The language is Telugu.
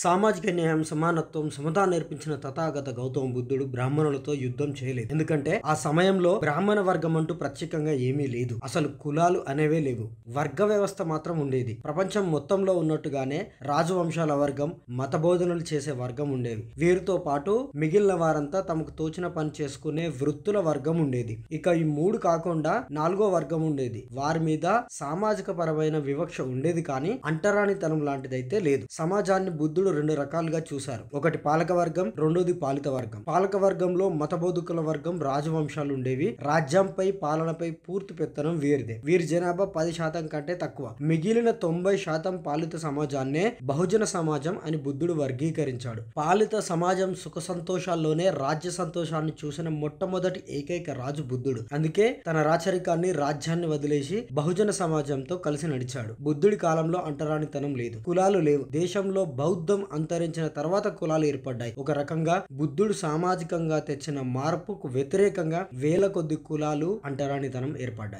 సామాజిక న్యాయం, సమానత్వం, సమత నేర్పించిన తథాగత గౌతమ బుద్ధుడు బ్రాహ్మణులతో యుద్ధం చేయలేదు. ఎందుకంటే ఆ సమయంలో బ్రాహ్మణ వర్గం అంటూ ప్రత్యేకంగా ఏమీ లేదు. అసలు కులాలు అనేవే లేవు. వర్గ వ్యవస్థ మాత్రం ఉండేది. ప్రపంచం మొత్తంలో ఉన్నట్టుగానే రాజవంశాల వర్గం, మత బోధనలు చేసే వర్గం ఉండేవి. వీరితో పాటు మిగిలిన వారంతా తమకు తోచిన పని చేసుకునే వృత్తుల వర్గం ఉండేది. ఇక ఈ మూడు కాకుండా నాలుగో వర్గం ఉండేది. వారి మీద సామాజిక పరమైన వివక్ష ఉండేది, కానీ అంటరానితనం లాంటిదైతే లేదు. సమాజాన్ని బుద్ధుడు రెండు రకాలుగా చూశారు. ఒకటి పాలక వర్గం, రెండోది పాలిత వర్గం. పాలక వర్గంలో మతబోధకుల వర్గం, రాజవంశాలు ఉండేవి. రాజ్యంపై, పాలనపై పూర్తి పెత్తనం వీరిదే. వీరి జనాభా 10% కంటే తక్కువ. మిగిలిన 90% పాలిత సమాజాన్నే బహుజన సమాజం అని బుద్ధుడు వర్గీకరించాడు. పాలిత సమాజం సుఖ సంతోషాల్లోనే రాజ్య సంతోషాన్ని చూసిన మొట్టమొదటి ఏకైక రాజు బుద్ధుడు. అందుకే తన రాచరికాన్ని, రాజ్యాన్ని వదిలేసి బహుజన సమాజంతో కలిసి నడిచాడు. బుద్ధుడి కాలంలో అంటరానితనం లేదు, కులాలు లేవు. దేశంలో బౌద్ధం అంతరించిన తర్వాత కులాలు ఏర్పడ్డాయి. ఒక రకంగా బుద్ధుడు సామాజికంగా తెచ్చిన మార్పుకు వ్యతిరేకంగా వేల కొద్ది కులాలు, అంటరానితనం ఏర్పడ్డాయి.